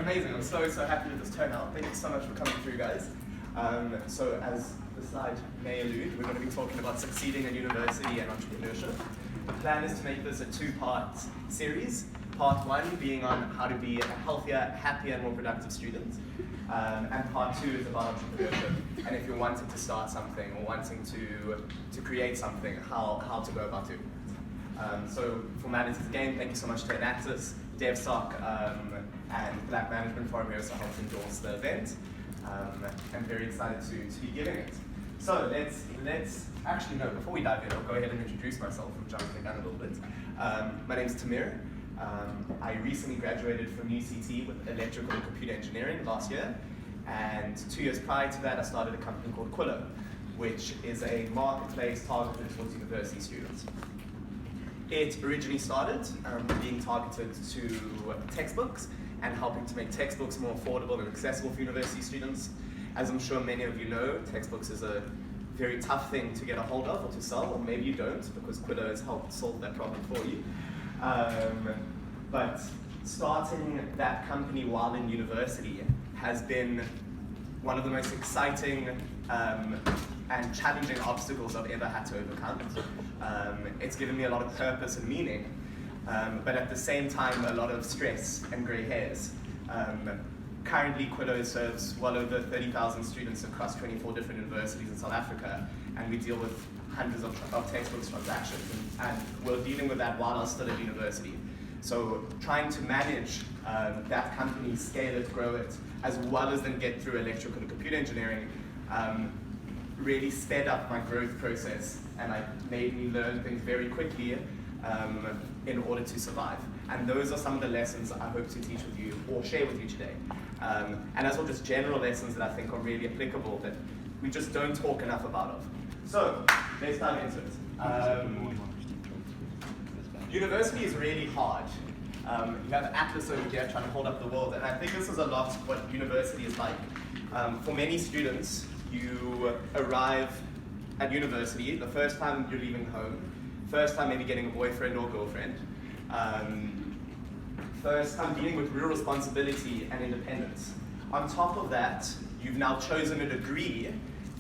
Amazing. I'm so happy with this turnout. Thank you so much for coming through, guys. So as the slide may allude, we're going to be talking about succeeding in university and entrepreneurship. The plan is to make this a two-part series. Part one being on how to be a healthier, happier, and more productive student. And part two is about entrepreneurship. And if you're wanting to start something or wanting to create something, how to go about doing it. So formalities again, thank you so much to Enactus, DevSoc, and Black Management Forum who also helped endorse the event. I'm very excited to be giving it. So let's actually no, before we dive in, I'll go ahead and introduce myself and jump the gun a little bit. My name is Tamir. I recently graduated from UCT with electrical and computer engineering last year, and 2 years prior to that I started a company called Quillo, which is a marketplace targeted towards university students. It originally started being targeted to textbooks and helping to make textbooks more affordable and accessible for university students. As I'm sure many of you know, textbooks is a very tough thing to get a hold of or to sell, or maybe you don't, because Quillo has helped solve that problem for you. But starting that company while in university has been one of the most exciting and challenging obstacles I've ever had to overcome. It's given me a lot of purpose and meaning, but at the same time a lot of stress and grey hairs. Currently Quillo serves well over 30,000 students across 24 different universities in South Africa, and we deal with hundreds of textbooks transactions, and we're dealing with that while I was still at university. So trying to manage that company, scale it, grow it, as well as then get through electrical and computer engineering, really sped up my growth process, and made me learn things very quickly in order to survive. And those are some of the lessons I hope to teach with you or share with you today. And as well, just general lessons that I think are really applicable that we just don't talk enough about of. So let's dive into it. University is really hard. You have Atlas over here trying to hold up the world, and I think this is a lot what university is like. For many students, you arrive at university the first time you're leaving home, first time maybe getting a boyfriend or girlfriend, first time dealing with real responsibility and independence. On top of that, you've now chosen a degree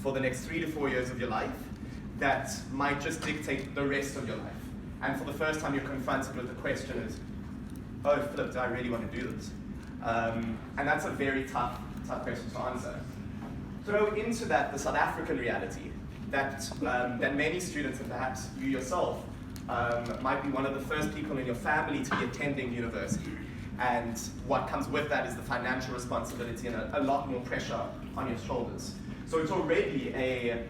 for the next 3 to 4 years of your life that might just dictate the rest of your life. And for the first time you're confronted with the question is, oh flip, do I really want to do this? And that's a very tough question to answer. Throw into that the South African reality that many students, and perhaps you yourself, might be one of the first people in your family to be attending university. And what comes with that is the financial responsibility and a lot more pressure on your shoulders. So it's already a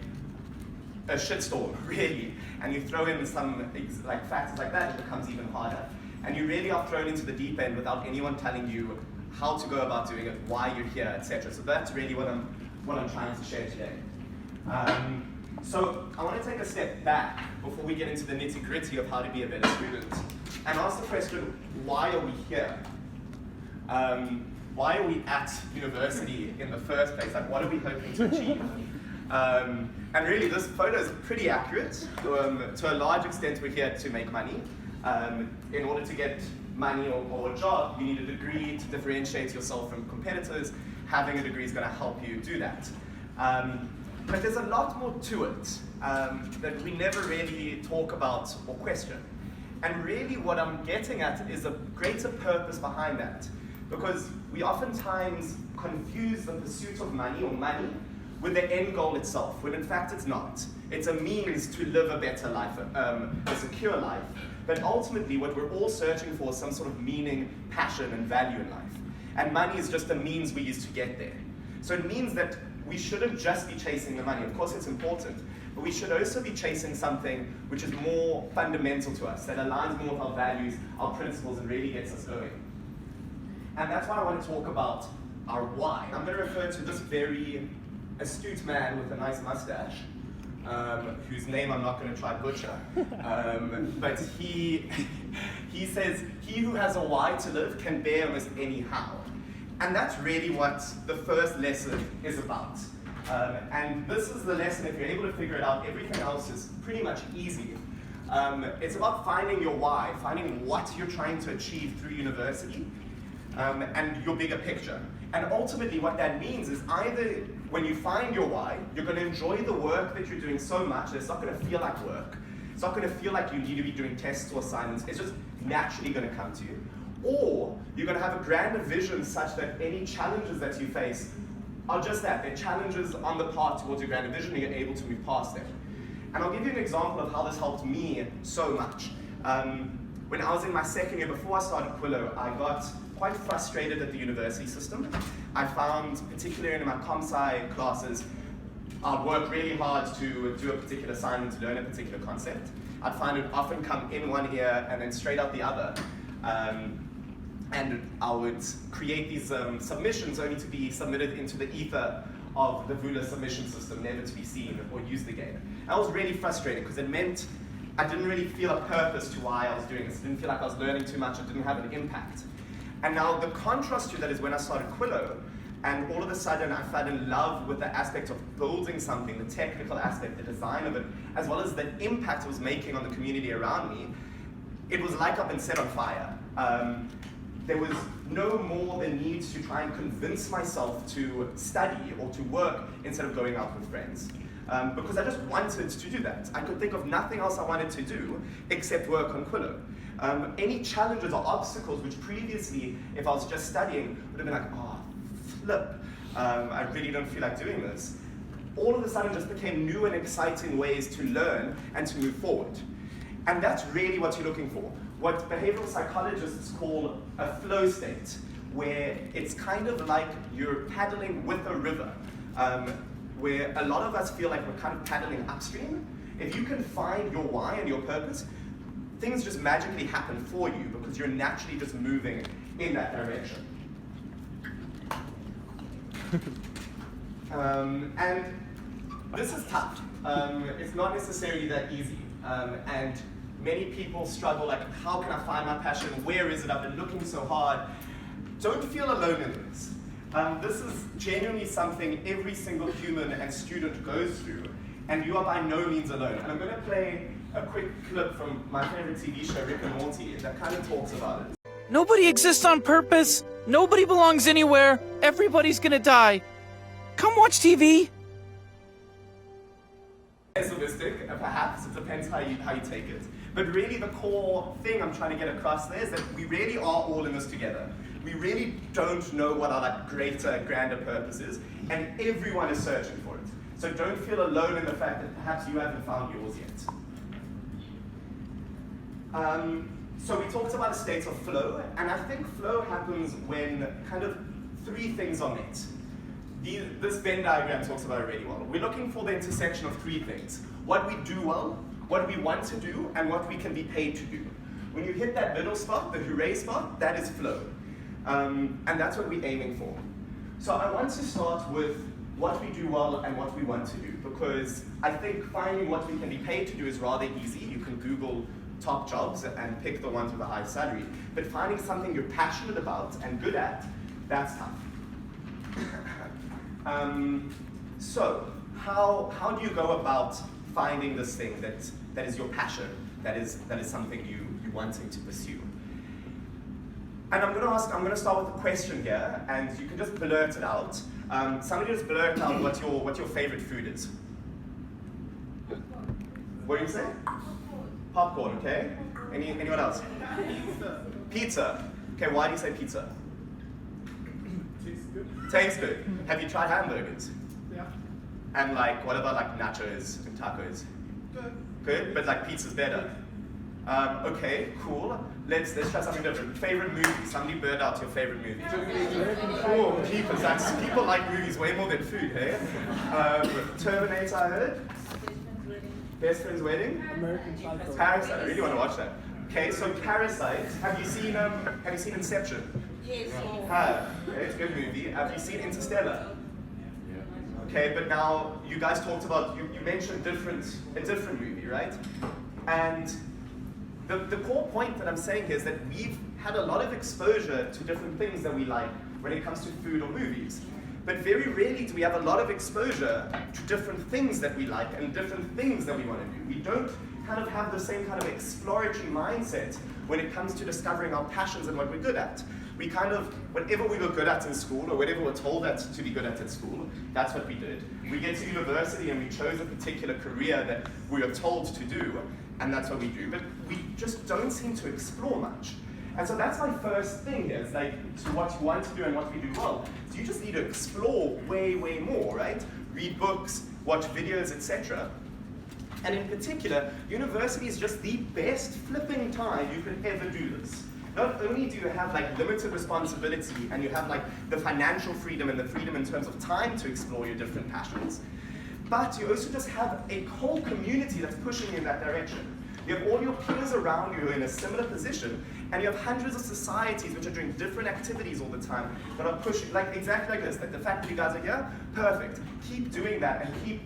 shitstorm, really. And you throw in some factors like that, it becomes even harder. And you really are thrown into the deep end without anyone telling you how to go about doing it, why you're here, etc. So that's really what I'm trying to share today. So I want to take a step back before we get into the nitty-gritty of how to be a better student, and ask the question, why are we here? Why are we at university in the first place? Like, what are we hoping to achieve? And really, this photo is pretty accurate. To a large extent, we're here to make money. In order to get money or a job, you need a degree to differentiate yourself from competitors. Having a degree is going to help you do that. But there's a lot more to it that we never really talk about or question. And really what I'm getting at is a greater purpose behind that. Because we oftentimes confuse the pursuit of money or money with the end goal itself, when in fact it's not. It's a means to live a better life, a secure life. But ultimately what we're all searching for is some sort of meaning, passion, and value in life. And money is just a means we use to get there. So it means that we shouldn't just be chasing the money. Of course it's important, but we should also be chasing something which is more fundamental to us, that aligns more with our values, our principles, and really gets us going. And that's why I want to talk about our why. I'm going to refer to this very astute man with a nice mustache, whose name I'm not going to try to butcher, but he says, he who has a why to live can bear almost any how. And that's really what the first lesson is about. And this is the lesson, if you're able to figure it out, everything else is pretty much easy. It's about finding your why, finding what you're trying to achieve through university, and your bigger picture. And ultimately what that means is either when you find your why, you're going to enjoy the work that you're doing so much that it's not going to feel like work. It's not going to feel like you need to be doing tests or assignments. It's just naturally going to come to you. Or you're going to have a grander vision such that any challenges that you face are just that. They're challenges on the path towards your grander vision and you're able to move past them. And I'll give you an example of how this helped me so much. When I was in my second year, before I started Quillo, I got quite frustrated at the university system. I found, particularly in my comp-sci classes, I'd work really hard to do a particular assignment, to learn a particular concept. I'd find it often come in one ear and then straight out the other. And I would create these submissions only to be submitted into the ether of the Vula submission system, never to be seen or used again. I was really frustrated because it meant I didn't really feel a purpose to why I was doing this. I didn't feel like I was learning too much. It didn't have an impact. And now the contrast to that is when I started Quillo, and all of a sudden I fell in love with the aspect of building something, the technical aspect, the design of it, as well as the impact it was making on the community around me. It was like I've been set on fire. There was no more the need to try and convince myself to study or to work instead of going out with friends. Because I just wanted to do that. I could think of nothing else I wanted to do except work on Quillo. Any challenges or obstacles which previously, if I was just studying, would have been like, oh, flip, I really don't feel like doing this. All of a sudden just became new and exciting ways to learn and to move forward. And that's really what you're looking for. What behavioral psychologists call a flow state, where it's kind of like you're paddling with a river, where a lot of us feel like we're kind of paddling upstream. If you can find your why and your purpose, things just magically happen for you because you're naturally just moving in that direction. And this is tough. It's not necessarily that easy. And many people struggle, like, how can I find my passion? Where is it? I've been looking so hard. Don't feel alone in this. This is genuinely something every single human and student goes through, and you are by no means alone. And I'm going to play a quick clip from my favorite TV show, Rick and Morty, that kind of talks about it. Nobody exists on purpose. Nobody belongs anywhere. Everybody's gonna die. Come watch TV. Pessimistic, perhaps. It depends how you take it. But really the core thing I'm trying to get across there is that we really are all in this together. We really don't know what our greater, grander purpose is, and everyone is searching for it. So don't feel alone in the fact that perhaps you haven't found yours yet. So we talked about a state of flow, and I think flow happens when kind of three things are met. This Venn diagram talks about it really well. We're looking for the intersection of three things: what we do well, what we want to do, and what we can be paid to do. When you hit that middle spot, the hooray spot, that is flow. And that's what we're aiming for. So I want to start with what we do well and what we want to do, because I think finding what we can be paid to do is rather easy. You can Google top jobs and pick the ones with a high salary. But finding something you're passionate about and good at, that's tough. So how do you go about finding this thing that is your passion, that is something you wanting to pursue? And I'm going to start with a question here, and you can just blurt it out. Somebody just blurt out what your favorite food is. What do you say? Popcorn, okay? Anyone else? Pizza. Pizza. Okay, why do you say pizza? Tastes good. Tastes good. Have you tried hamburgers? Yeah. And what about nachos and tacos? Good. Good, but pizza's better. Okay, cool. Let's try something different. Favorite movie? Somebody blurt out your favorite movie. Oh, people like movies way more than food, hey? Terminator, I heard. Best Friend's Wedding? American Psycho. Parasite. I really want to watch that. Okay, so Parasite. Have you seen Inception? Yes. Okay, it's a good movie. Have you seen Interstellar? Okay, but now you guys talked about, you mentioned a different movie, right? And the core point that I'm saying here is that we've had a lot of exposure to different things that we like when it comes to food or movies. But very rarely do we have a lot of exposure to different things that we like and different things that we want to do. We don't kind of have the same kind of exploratory mindset when it comes to discovering our passions and what we're good at. we kind of, whatever we were good at in school, or whatever we're told to be good at in school, that's what we did. We get to university and we chose a particular career that we are told to do, and that's what we do. But we just don't seem to explore much. And so that's my first thing here, is like, to what you want to do and what we do well. So you just need to explore way, way more, right? Read books, watch videos, etc. And in particular, university is just the best flipping time you could ever do this. Not only do you have like limited responsibility and you have like the financial freedom and the freedom in terms of time to explore your different passions, but you also just have a whole community that's pushing you in that direction. You have all your peers around you in a similar position, and you have hundreds of societies which are doing different activities all the time that are pushing, like exactly like this. Like the fact that you guys are here, perfect. Keep doing that, and keep,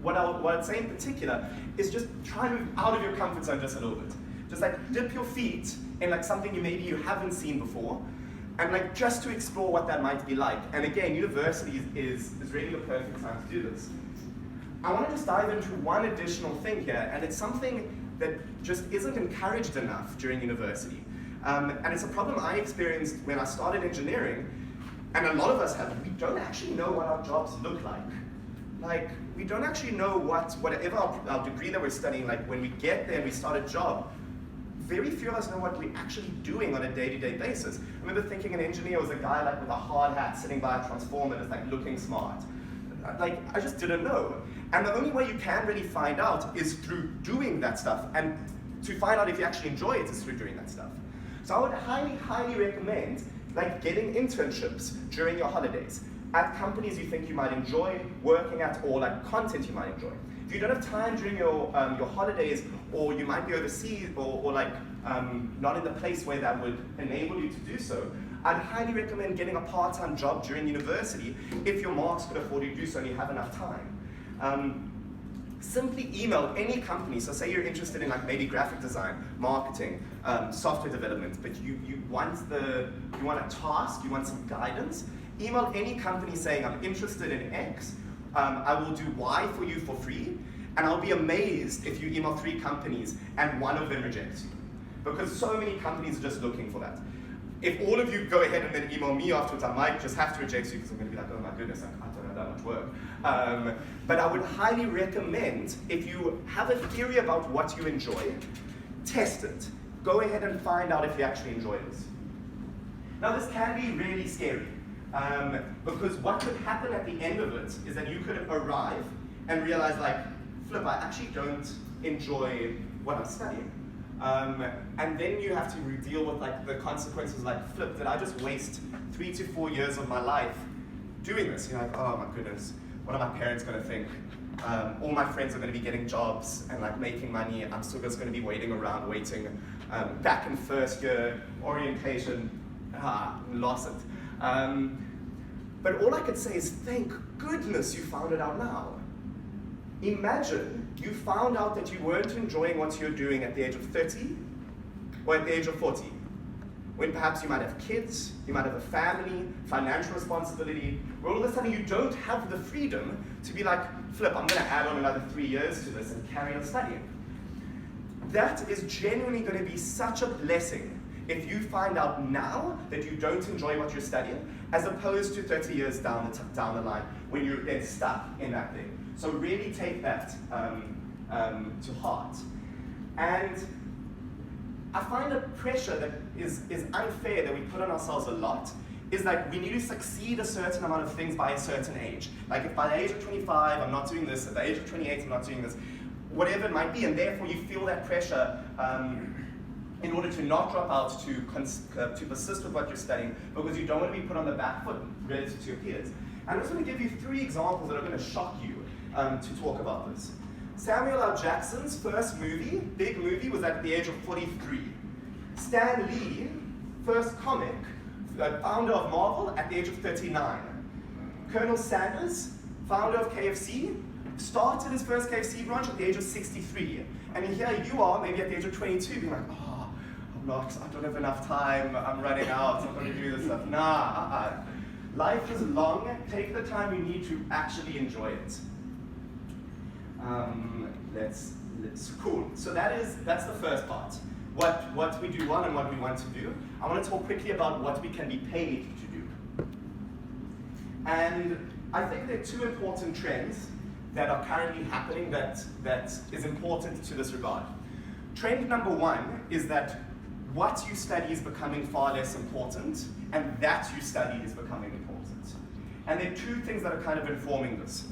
what I'd say in particular is just try to move out of your comfort zone just a little bit. Just like dip your feet in like something maybe you haven't seen before, and like just to explore what that might be like. And again, university is really the perfect time to do this. I want to just dive into one additional thing here, and it's something that just isn't encouraged enough during university. And it's a problem I experienced when I started engineering, and a lot of us have. We don't actually know what our jobs look like. Like, we don't actually know whatever our degree that we're studying, like when we get there and we start a job, very few of us know what we're actually doing on a day-to-day basis. I remember thinking an engineer was a guy like with a hard hat sitting by a transformer that's like looking smart. Like, I just didn't know. And the only way you can really find out is through doing that stuff. And to find out if you actually enjoy it is through doing that stuff. So I would highly, highly recommend like getting internships during your holidays at companies you think you might enjoy working at, or like content you might enjoy. If you don't have time during your holidays, or you might be overseas, or like not in the place where that would enable you to do so, I'd highly recommend getting a part-time job during university if your marks could afford you to do so and you have enough time. Simply email any company. So say you're interested in like maybe graphic design, marketing, software development, but you want a task, you want some guidance. Email any company saying, I'm interested in X, I will do Y for you for free, and I'll be amazed if you email 3 companies and one of them rejects you. Because so many companies are just looking for that. If all of you go ahead and then email me afterwards, I might just have to reject you because I'm going to be like, oh my goodness, I don't have that much work. But I would highly recommend, if you have a theory about what you enjoy, test it. Go ahead and find out if you actually enjoy this. Now this can be really scary, because what could happen at the end of it is that you could arrive and realize like, flip, I actually don't enjoy what I'm studying. And then you have to deal with like the consequences, like flip, did I just waste 3 to 4 years of my life doing this? You're like, oh my goodness, what are my parents gonna think? All my friends are gonna be getting jobs and like making money. I'm still just gonna be waiting around, waiting back in first year, orientation, lost it. But all I could say is thank goodness you found it out now. Imagine you found out that you weren't enjoying what you're doing at the age of 30 or at the age of 40, when perhaps you might have kids, you might have a family, financial responsibility, where all of a sudden you don't have the freedom to be like, flip, I'm going to add on another 3 years to this and carry on studying. That is genuinely going to be such a blessing if you find out now that you don't enjoy what you're studying, as opposed to 30 years down the line when you're then stuck in that thing. So really take that to heart. And I find a pressure that is unfair that we put on ourselves a lot, is like we need to succeed a certain amount of things by a certain age. Like if by the age of 25 I'm not doing this, at the age of 28 I'm not doing this, whatever it might be, and therefore you feel that pressure in order to not drop out, to persist with what you're studying, because you don't want to be put on the back foot relative to your peers. I'm just going to give you 3 examples that are going to shock you to talk about this. Samuel L. Jackson's first movie, big movie, was at the age of 43. Stan Lee, first comic, founder of Marvel, at the age of 39. Colonel Sanders, founder of KFC, started his first KFC branch at the age of 63. And here you are, maybe at the age of 22, being like, oh, I don't have enough time, I'm running out, I'm going to do this stuff. Nah, Life is long, take the time you need to actually enjoy it. Cool. So that's the first part. what we do well and what we want to do, I want to talk quickly about what we can be paid to do. And I think there are two important trends that are currently happening that is important to this regard. Trend number one is that what you study is becoming far less important, and that you study is becoming important. And there are two things that are kind of informing this.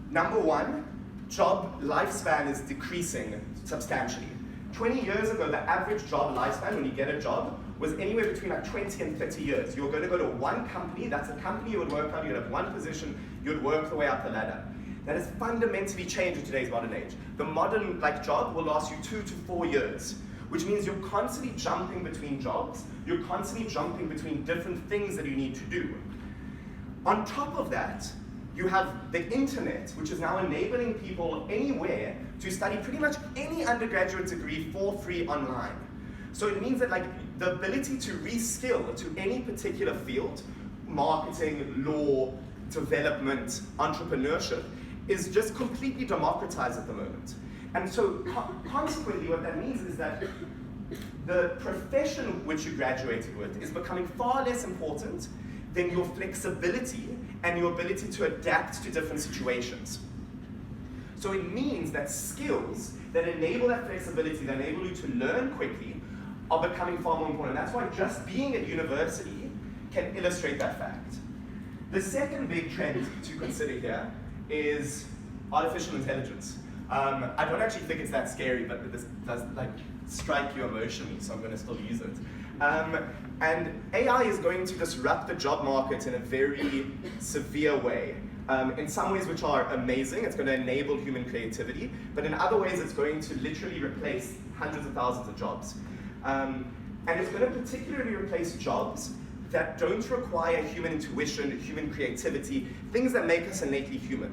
Number one, job lifespan is decreasing substantially. 20 years ago, the average job lifespan when you get a job was anywhere between like 20 and 30 years. You were going to go to one company, that's a company you would work on, you'd have one position, you'd work the way up the ladder. That has fundamentally changed in today's modern age. The modern job will last you 2 to 4 years, which means you're constantly jumping between jobs, you're constantly jumping between different things that you need to do. On top of that, you have the internet, which is now enabling people anywhere to study pretty much any undergraduate degree for free online. So it means that the ability to reskill to any particular field, marketing, law, development, entrepreneurship, is just completely democratized at the moment. And so consequently what that means is that the profession which you graduated with is becoming far less important than your flexibility and your ability to adapt to different situations. So it means that skills that enable that flexibility, that enable you to learn quickly, are becoming far more important. That's why just being at university can illustrate that fact. The second big trend to consider here is artificial intelligence. I don't actually think it's that scary, but this does strike you emotionally, so I'm going to still use it. And AI is going to disrupt the job market in a very severe way. In some ways which are amazing, it's going to enable human creativity, but in other ways it's going to literally replace hundreds of thousands of jobs. And it's going to particularly replace jobs that don't require human intuition, human creativity, things that make us innately human.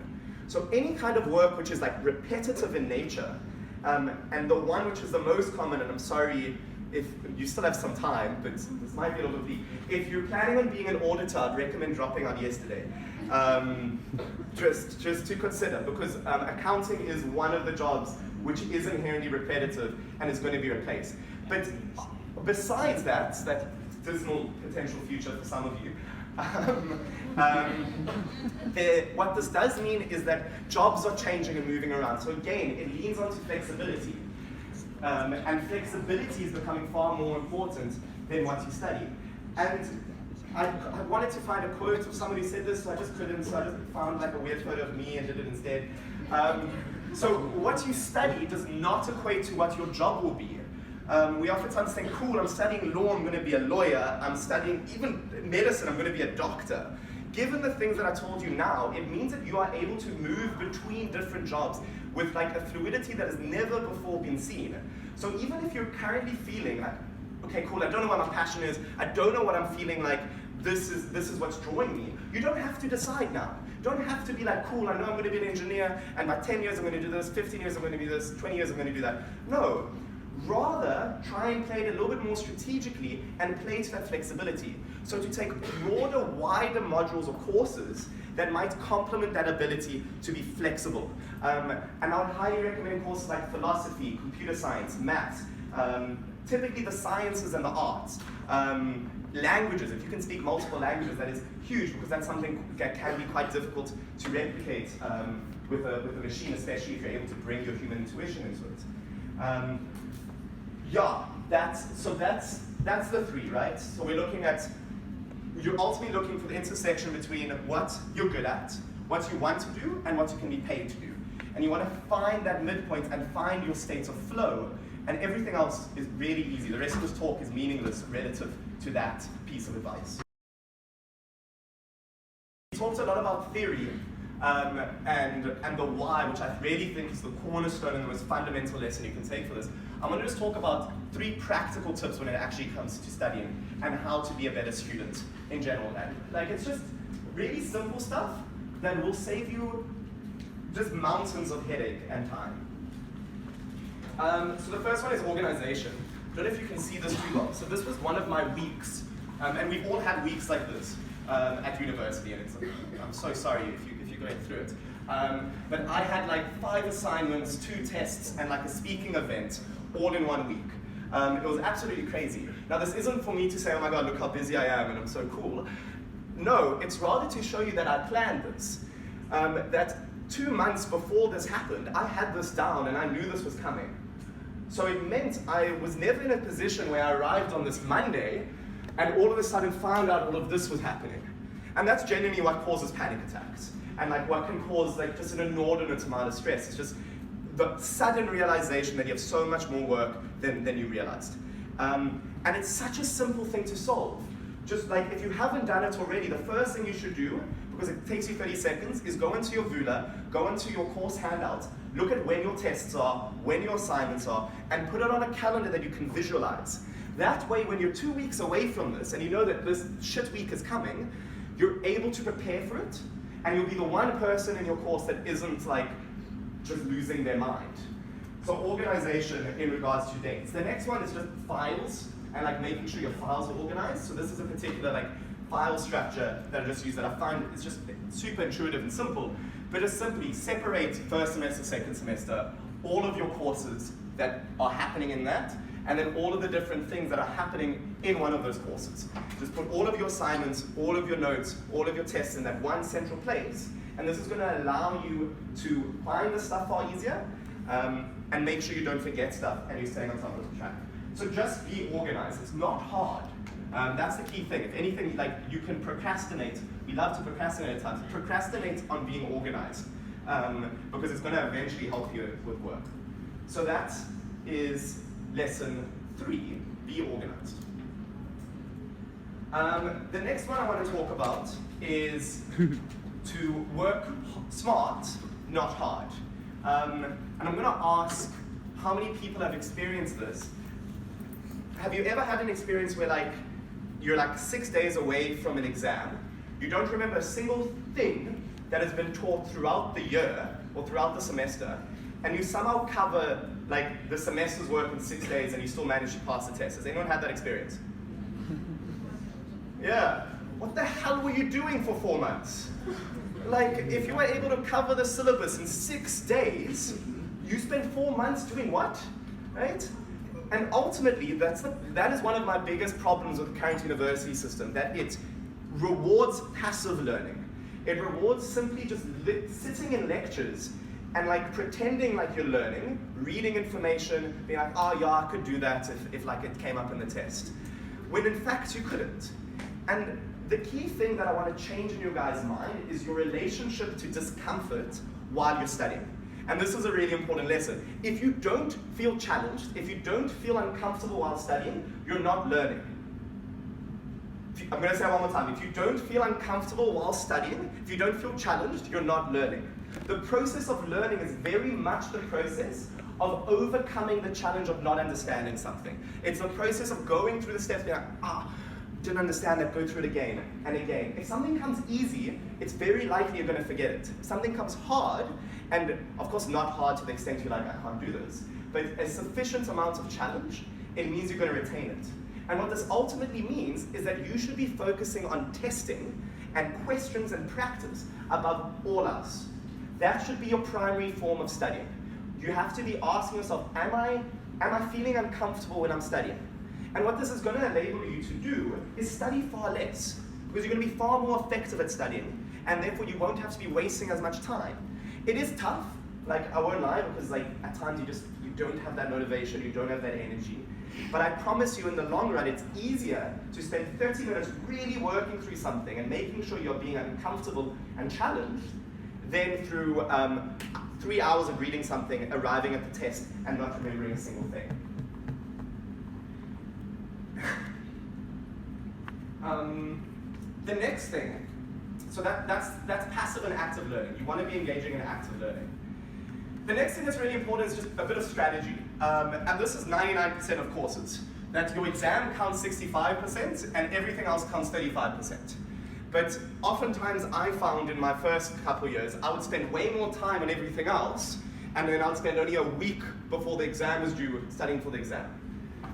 So any kind of work which is repetitive in nature, and the one which is the most common, and I'm sorry if you still have some time, but this might be a little bit, if you're planning on being an auditor, I'd recommend dropping out yesterday. Just to consider, because accounting is one of the jobs which is inherently repetitive and is going to be replaced. But besides that dismal potential future for some of you, what this does mean is that jobs are changing and moving around. So again, it leans onto flexibility. And flexibility is becoming far more important than what you study. And I wanted to find a quote of somebody who said this, so I just couldn't, so I just found a weird photo of me and did it instead. So what you study does not equate to what your job will be. We often think, cool, I'm studying law, I'm going to be a lawyer, I'm studying even medicine, I'm going to be a doctor. Given the things that I told you now, it means that you are able to move between different jobs with a fluidity that has never before been seen. So even if you're currently feeling okay, cool, I don't know what my passion is, I don't know what I'm feeling like, this is what's drawing me, you don't have to decide now. You don't have to be cool, I know I'm going to be an engineer, and by 10 years I'm going to do this, 15 years I'm going to do this, 20 years I'm going to do that. No. Rather, try and play it a little bit more strategically and play to that flexibility. So to take broader, wider modules or courses that might complement that ability to be flexible. And I would highly recommend courses like philosophy, computer science, maths, typically the sciences and the arts. Languages, if you can speak multiple languages, that is huge because that's something that can be quite difficult to replicate with a machine, especially if you're able to bring your human intuition into it. Yeah, that's the three, right? So we're looking at, you're ultimately looking for the intersection between what you're good at, what you want to do, and what you can be paid to do. And you want to find that midpoint and find your state of flow, and everything else is really easy. The rest of this talk is meaningless relative to that piece of advice. We talked a lot about theory, and the why, which I really think is the cornerstone and the most fundamental lesson you can take for this. I'm going to just talk about 3 practical tips when it actually comes to studying and how to be a better student in general. And it's just really simple stuff that will save you just mountains of headache and time. So the first one is organization. I don't know if you can see this too well. So this was one of my weeks, and we've all had weeks like this at university, and I'm so sorry if you're going through it. But I had 5 assignments, 2 tests, and a speaking event all in 1 week. It was absolutely crazy. Now this isn't for me to say, oh my God, look how busy I am and I'm so cool. No, it's rather to show you that I planned this. That 2 months before this happened, I had this down and I knew this was coming. So it meant I was never in a position where I arrived on this Monday and all of a sudden found out all of this was happening. And that's genuinely what causes panic attacks. And like what can cause like just an inordinate amount of stress. It's just the sudden realization that you have so much more work than you realized. And it's such a simple thing to solve. Just like if you haven't done it already, the first thing you should do, because it takes you 30 seconds, is go into your Vula, go into your course handouts, look at when your tests are, when your assignments are, and put it on a calendar that you can visualize. That way, when you're 2 weeks away from this, and you know that this shit week is coming, you're able to prepare for it, and you'll be the one person in your course that isn't like just losing their mind. So organization in regards to dates. The next one is just files, and like making sure your files are organized. So this is a particular like file structure that I just use that I find it's just super intuitive and simple, but just simply separate first semester, second semester, all of your courses that are happening in that, and then all of the different things that are happening in one of those courses. Just put all of your assignments, all of your notes, all of your tests in that one central place, and this is going to allow you to find the stuff far easier, and make sure you don't forget stuff and you're staying on top of the track. So just be organized. It's not hard. That's the key thing. If anything, like you can procrastinate. We love to procrastinate at times. Procrastinate on being organized because it's going to eventually help you with work. So that is lesson 3, be organized. The next one I want to talk about is to work smart, not hard. And I'm going to ask how many people have experienced this. Have you ever had an experience where like you're like 6 days away from an exam, you don't remember a single thing that has been taught throughout the year or throughout the semester, and you somehow cover like the semester's work in 6 days and you still manage to pass the test? Has anyone had that experience? Yeah. What the hell were you doing for 4 months? Like, if you were able to cover the syllabus in 6 days, you spent 4 months doing what? Right? And ultimately, that is one of my biggest problems with the current university system, that it rewards passive learning. It rewards simply just sitting in lectures and like pretending like you're learning, reading information, being like, oh yeah, I could do that if like it came up in the test. When in fact you couldn't. And the key thing that I want to change in your guys' mind is your relationship to discomfort while you're studying. And this is a really important lesson. If you don't feel challenged, if you don't feel uncomfortable while studying, you're not learning. I'm going to say it one more time. If you don't feel uncomfortable while studying, if you don't feel challenged, you're not learning. The process of learning is very much the process of overcoming the challenge of not understanding something. It's the process of going through the steps, being like, didn't understand that, go through it again and again. If something comes easy, it's very likely you're going to forget it. If something comes hard, and of course not hard to the extent you're like, I can't do this, but a sufficient amount of challenge, it means you're going to retain it. And what this ultimately means is that you should be focusing on testing and questions and practice above all else. That should be your primary form of studying. You have to be asking yourself, am I feeling uncomfortable when I'm studying? And what this is going to enable you to do is study far less, because you're going to be far more effective at studying, and therefore you won't have to be wasting as much time. It is tough, like I won't lie, because like at times you don't have that motivation, you don't have that energy. But I promise you in the long run, it's easier to spend 30 minutes really working through something and making sure you're being uncomfortable and challenged than through 3 hours of reading something, arriving at the test, and not remembering a single thing. The next thing, so that's passive and active learning. You want to be engaging in active learning. The next thing that's really important is just a bit of strategy. And this is 99% of courses. That your exam counts 65% and everything else counts 35%. But oftentimes I found in my first couple years, I would spend way more time on everything else, and then I would spend only a week before the exam is due studying for the exam.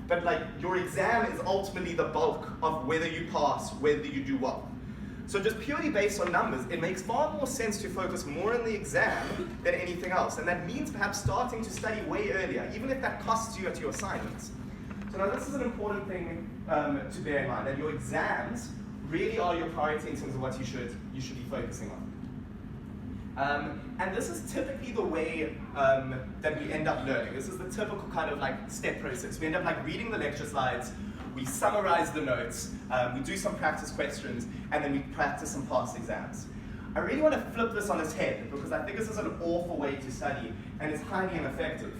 But like your exam is ultimately the bulk of whether you pass, whether you do well. So just purely based on numbers, it makes far more sense to focus more on the exam than anything else. And that means perhaps starting to study way earlier, even if that costs you at your assignments. So now this is an important thing to bear in mind, that your exams really are your priority in terms of what you should be focusing on. And this is typically the way that we end up learning. This is the typical kind of like step process. We end up like reading the lecture slides, we summarize the notes, we do some practice questions, and then we practice and pass exams. I really want to flip this on its head because I think this is an awful way to study and it's highly ineffective.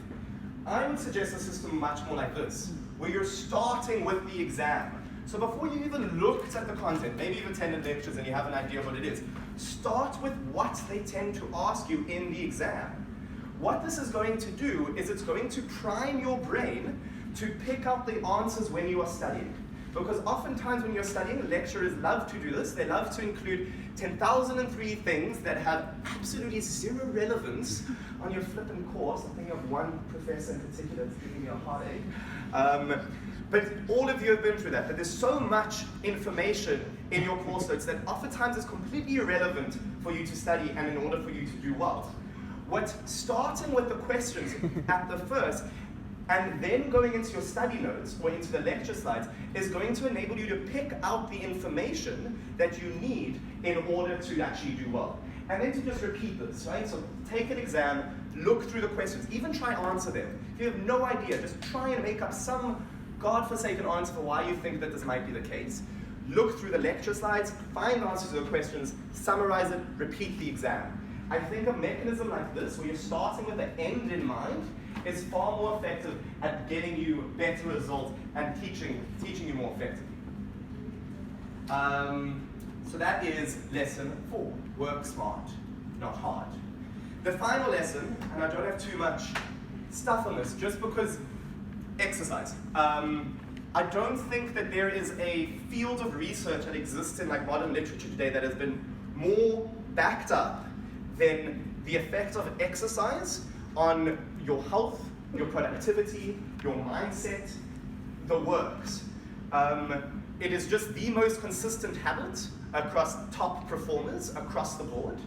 I would suggest a system much more like this, where you're starting with the exam. So before you even looked at the content, maybe you've attended lectures and you have an idea of what it is, start with what they tend to ask you in the exam. What this is going to do is it's going to prime your brain to pick up the answers when you are studying. Because oftentimes when you're studying, lecturers love to do this. They love to include 10,003 things that have absolutely zero relevance on your flipping course. I'm thinking of one professor in particular that's giving me a heartache. But all of you have been through that, that there's so much information in your course notes that oftentimes is completely irrelevant for you to study and in order for you to do well. What starting with the questions at the first and then going into your study notes or into the lecture slides is going to enable you to pick out the information that you need in order to actually do well. And then to just repeat this, right? So take an exam, look through the questions, even try answer them. If you have no idea, just try and make up some godforsaken answer for why you think that this might be the case. Look through the lecture slides, find answers to the questions, summarize it, repeat the exam. I think a mechanism like this, where you're starting with the end in mind, is far more effective at getting you better results and teaching you more effectively. So that is lesson 4, work smart, not hard. The final lesson, and I don't have too much stuff on this, just because exercise. I don't think that there is a field of research that exists in like modern literature today that has been more backed up than the effect of exercise on your health, your productivity, your mindset, the works. It is just the most consistent habit across top performers across the board,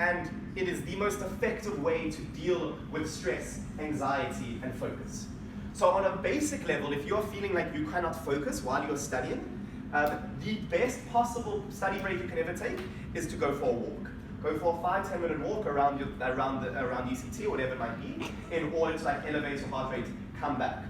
and it is the most effective way to deal with stress, anxiety, and focus. So on a basic level, if you're feeling like you cannot focus while you're studying, the best possible study break you can ever take is to go for a walk. Go for a 5-10 minute walk around ECT or whatever it might be, in order to like elevate your heart rate, come back.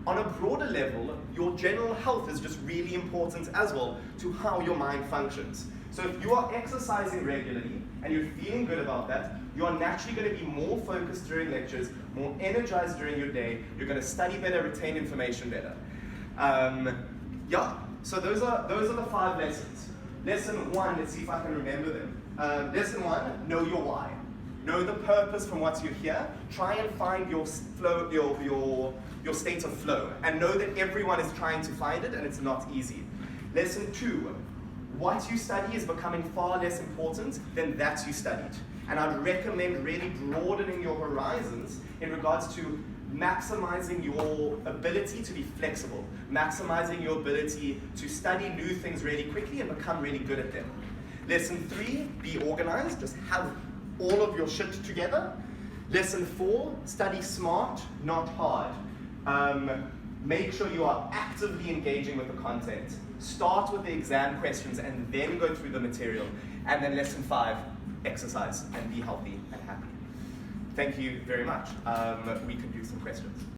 On a broader level, your general health is just really important as well to how your mind functions. So if you are exercising regularly and you're feeling good about that, you are naturally going to be more focused during lectures, more energized during your day, you're going to study better, retain information better. So those are the 5 lessons. Lesson 1, let's see if I can remember them. Lesson 1, know your why. Know the purpose from what you're here. Try and find your flow, your state of flow, and know that everyone is trying to find it and it's not easy. Lesson 2, what you study is becoming far less important than that you studied. And I'd recommend really broadening your horizons in regards to maximizing your ability to be flexible, maximizing your ability to study new things really quickly and become really good at them. Lesson 3, be organized, just have all of your shit together. Lesson 4, study smart, not hard. Make sure you are actively engaging with the content. Start with the exam questions and then go through the material. And then lesson 5, exercise and be healthy and happy. Thank you very much. We can do some questions.